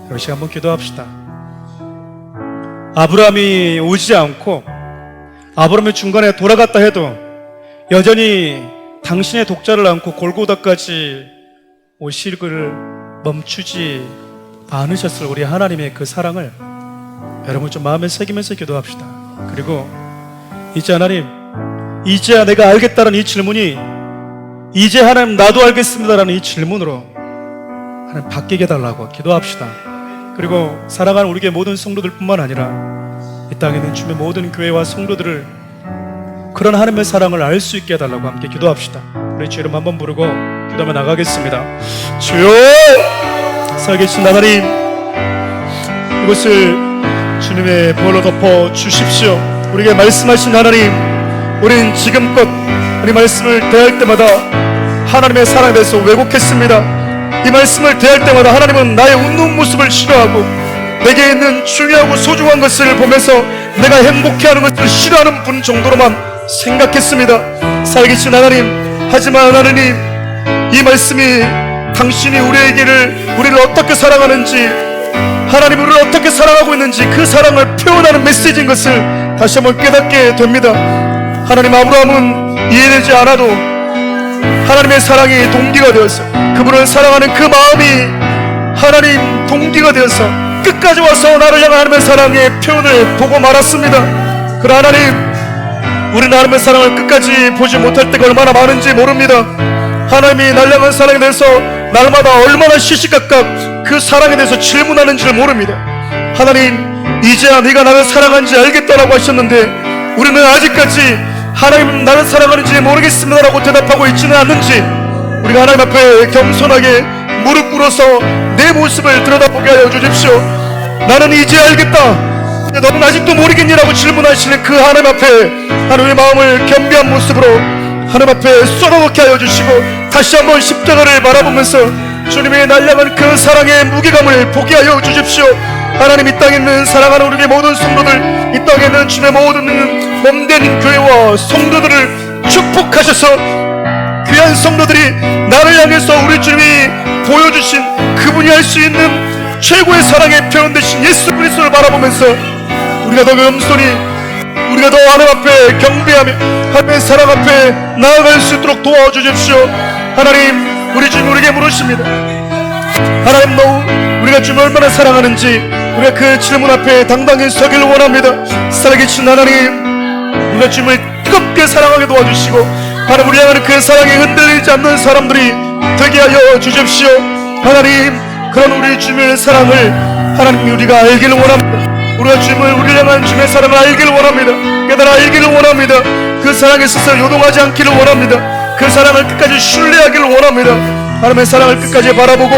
Speaker 1: 우리 시간 한번 기도합시다. 아브라함이 오지 않고 아브라함이 중간에 돌아갔다 해도 여전히 당신의 독자를 안고 골고다까지 오실 그를 멈추지 않으셨을 우리 하나님의 그 사랑을 여러분 좀 마음에 새기면서 기도합시다. 그리고 이제 하나님, 이제야 내가 알겠다는 이 질문이 이제 하나님 나도 알겠습니다라는 이 질문으로 하나님 바뀌게 해달라고 기도합시다. 그리고 사랑하는 우리의 모든 성도들뿐만 아니라 이 땅에 있는 주의 모든 교회와 성도들을 그런 하나님의 사랑을 알 수 있게 해달라고 함께 기도합시다. 우리 주 이름 한번 부르고 기도하며 나가겠습니다. 주여, 살아계신 하나님, 이것을 주님의 보혈로 덮어 주십시오. 우리에게 말씀하신 하나님, 우린 지금껏 우리 말씀을 대할 때마다 하나님의 사랑에 대해서 왜곡했습니다. 이 말씀을 대할 때마다 하나님은 나의 웃는 모습을 싫어하고 내게 있는 중요하고 소중한 것을 보면서 내가 행복해하는 것을 싫어하는 분 정도로만 생각했습니다. 살아계신 하나님, 하지만 하나님, 이 말씀이 당신이 우리를 어떻게 사랑하는지, 하나님 우리를 어떻게 사랑하고 있는지 그 사랑을 표현하는 메시지인 것을 다시 한번 깨닫게 됩니다. 하나님, 아브라함은 이해되지 않아도 하나님의 사랑이 동기가 되어서 그분을 사랑하는 그 마음이 하나님 동기가 되어서 끝까지 와서 나를 향한 하나님의 사랑의 표현을 보고 말았습니다. 그러나 하나님, 우리는 하나님의 사랑을 끝까지 보지 못할 때가 얼마나 많은지 모릅니다. 하나님이 나를 향한 사랑에 대해서 날마다 얼마나 시시각각 그 사랑에 대해서 질문하는지를 모릅니다. 하나님, 이제야 네가 나를 사랑하는지 알겠다라고 하셨는데 우리는 아직까지 하나님은 나를 사랑하는지 모르겠습니다라고 대답하고 있지는 않는지 우리가 하나님 앞에 겸손하게 무릎 꿇어서 내 모습을 들여다보게 하여 주십시오. 나는 이제 알겠다, 너는 아직도 모르겠니라고 질문하시는 그 하나님 앞에 하나님의 마음을 겸비한 모습으로 하나님 앞에 쏟아놓게 하여 주시고 다시 한번 십자가를 바라보면서 주님의 날 향한 그 사랑의 무게감을 보게 하여 주십시오. 하나님, 이 땅에 있는 사랑하는 우리의 모든 성도들, 이 땅에 있는 주의 모든 몸된 교회와 성도들을 축복하셔서 귀한 성도들이 나를 향해서 우리 주님이 보여주신 그분이 할 수 있는 최고의 사랑의 표현 되신 예수 그리스도를 바라보면서 우리가 더 겸손히, 우리가 더 하나님 앞에 경배하며 하나님의 사랑 앞에 나아갈 수 있도록 도와주십시오. 하나님, 우리 주님 우리에게 물으십니다. 하나님, 우리가 주님을 얼마나 사랑하는지 우리가 그 질문 앞에 당당히 서기를 원합니다. 살아계신 하나님, 우리가 주님을 뜨겁게 사랑하게 도와주시고 하나님, 우리 향하는 그 사랑에 흔들리지 않는 사람들이 되게 하여 주십시오. 하나님, 그런 우리 주님의 사랑을 하나님 우리가 알기를 원합니다. 우리가 주님을, 우리를 향한 주님의 사랑을 알기를 원합니다. 깨달아 알기를 원합니다. 그 사랑에 있어서 요동하지 않기를 원합니다. 그 사랑을 끝까지 신뢰하기를 원합니다. 하나님의 사랑을 끝까지 바라보고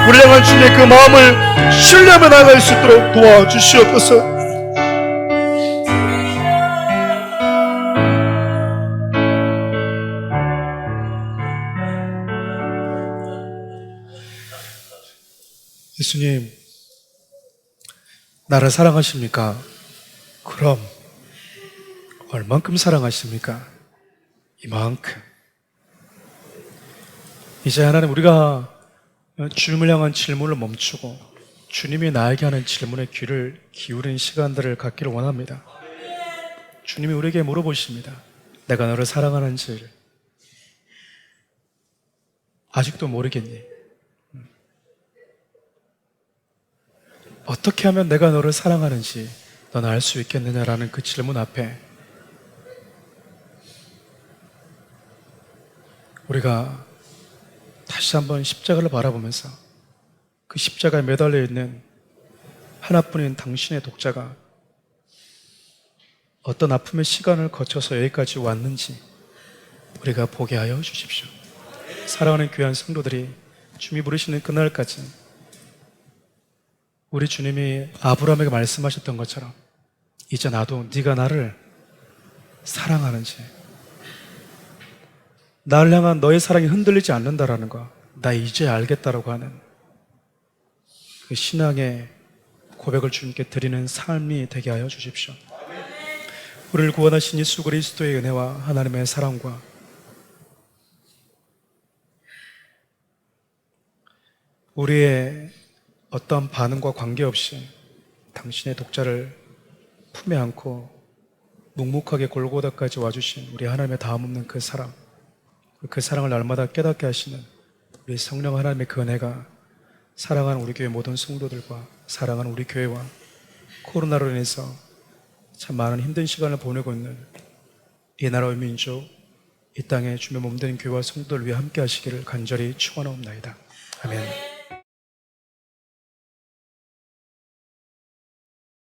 Speaker 1: 우리를 향한 주님의 그 마음을 신뢰하며 나아갈 수 있도록 도와주시옵소서. 예수님, 나를 사랑하십니까? 그럼 얼만큼 사랑하십니까? 이만큼. 이제 하나님, 우리가 주님을 향한 질문을 멈추고 주님이 나에게 하는 질문에 귀를 기울이는 시간들을 갖기를 원합니다. 주님이 우리에게 물어보십니다. 내가 너를 사랑하는지 아직도 모르겠니? 어떻게 하면 내가 너를 사랑하는지 너는 알 수 있겠느냐라는 그 질문 앞에 우리가 다시 한번 십자가를 바라보면서 그 십자가에 매달려 있는 하나뿐인 당신의 독자가 어떤 아픔의 시간을 거쳐서 여기까지 왔는지 우리가 보게 하여 주십시오. 사랑하는 귀한 성도들이 주님이 부르시는 그날까지 우리 주님이 아브라함에게 말씀하셨던 것처럼 이제 나도 네가 나를 사랑하는지, 나를 향한 너의 사랑이 흔들리지 않는다라는 거, 나 이제 알겠다라고 하는 그 신앙의 고백을 주님께 드리는 삶이 되게 하여 주십시오. 우리를 구원하신 예수 그리스도의 은혜와 하나님의 사랑과 우리의 어떤 반응과 관계없이 당신의 독자를 품에 안고 묵묵하게 골고다까지 와주신 우리 하나님의 다함없는 그 사랑, 그 사랑을 날마다 깨닫게 하시는 우리 성령 하나님의 그 은혜가 사랑하는 우리 교회 모든 성도들과 사랑하는 우리 교회와 코로나로 인해서 참 많은 힘든 시간을 보내고 있는 이 나라의 민족, 이 땅에 주며 몸되는 교회와 성도들 위해 함께 하시기를 간절히 축원하옵나이다. 아멘.